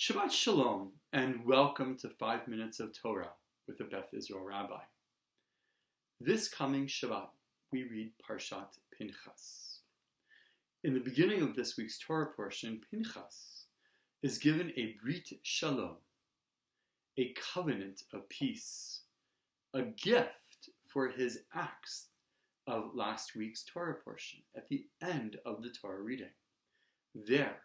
Shabbat Shalom, and welcome to 5 Minutes of Torah with the Beth Israel Rabbi. This coming Shabbat, we read Parashat Pinchas. In the beginning of this week's Torah portion, Pinchas is given a Brit Shalom, a covenant of peace, a gift for his acts of last week's Torah portion at the end of the Torah reading. There,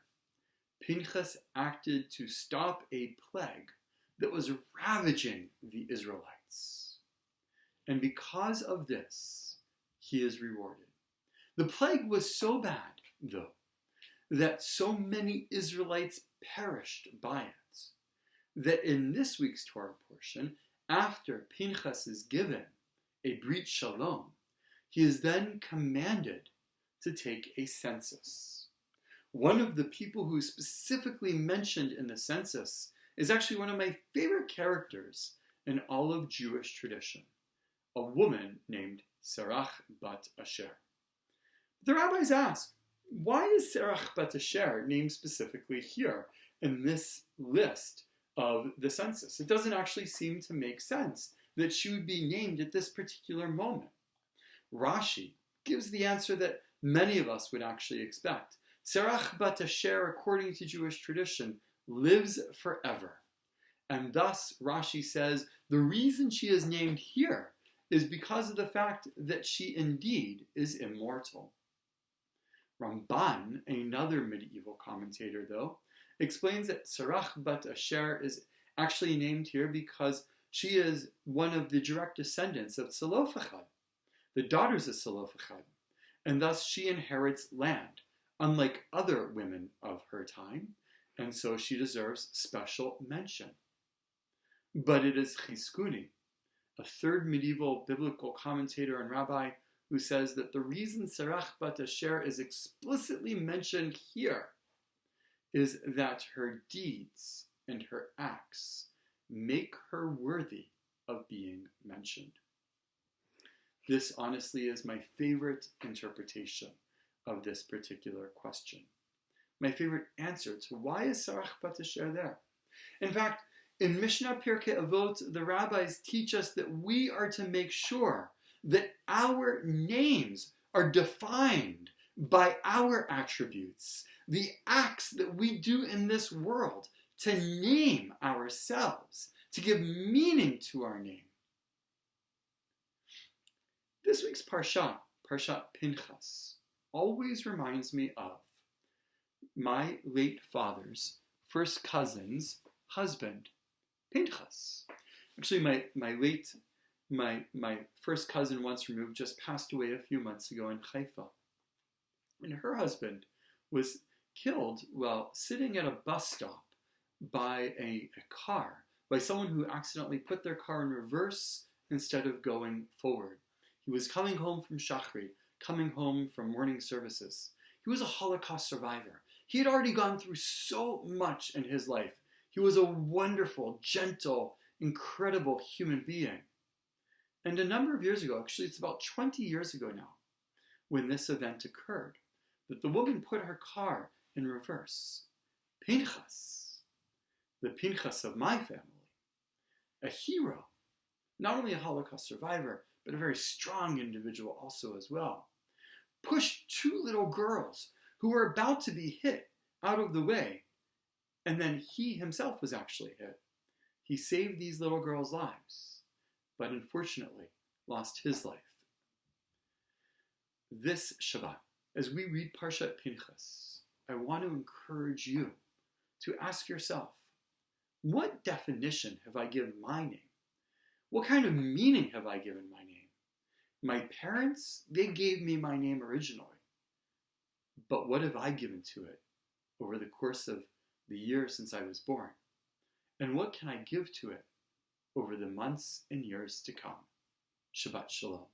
Pinchas acted to stop a plague that was ravaging the Israelites. And because of this, he is rewarded. The plague was so bad, though, that so many Israelites perished by it, that in this week's Torah portion, after Pinchas is given a Brit Shalom, he is then commanded to take a census. One of the people who is specifically mentioned in the census is actually one of my favorite characters in all of Jewish tradition, a woman named Serach bat Asher. The rabbis ask, why is Serach bat Asher named specifically here in this list of the census? It doesn't actually seem to make sense that she would be named at this particular moment. Rashi gives the answer that many of us would actually expect. Serach bat Asher, according to Jewish tradition, lives forever. And thus, Rashi says, the reason she is named here is because of the fact that she indeed is immortal. Ramban, another medieval commentator though, explains that Serach bat Asher is actually named here because she is one of the direct descendants of Zelophehad, the daughters of Zelophehad, and thus she inherits land, unlike other women of her time, and so she deserves special mention. But it is Chizkuni, a third medieval biblical commentator and rabbi, who says that the reason Serach bat Asher is explicitly mentioned here is that her deeds and her acts make her worthy of being mentioned. This honestly is my favorite interpretation of this particular question. My favorite answer to why is Serach bat Asher there? In fact, in Mishnah Pirkei Avot, the rabbis teach us that we are to make sure that our names are defined by our attributes, the acts that we do in this world to name ourselves, to give meaning to our name. This week's Parashat Pinchas, always reminds me of my late father's first cousin's husband, Pinchas. Actually, my first cousin once removed just passed away a few months ago in Haifa. And her husband was killed while sitting at a bus stop by a car, by someone who accidentally put their car in reverse instead of going forward. He was coming home from Shachri, coming home from morning services. He was a Holocaust survivor. He had already gone through so much in his life. He was a wonderful, gentle, incredible human being. And a number of years ago, actually it's about 20 years ago now, when this event occurred, that the woman put her car in reverse. Pinchas, the Pinchas of my family, a hero, not only a Holocaust survivor, but a very strong individual also as well, pushed two little girls who were about to be hit out of the way, and then he himself was actually hit. He saved these little girls' lives, but unfortunately lost his life. This Shabbat, as we read Parashat Pinchas, I want to encourage you to ask yourself, what definition have I given my name? What kind of meaning have I given my name? My parents, they gave me my name originally. But what have I given to it over the course of the year since I was born? And what can I give to it over the months and years to come? Shabbat Shalom.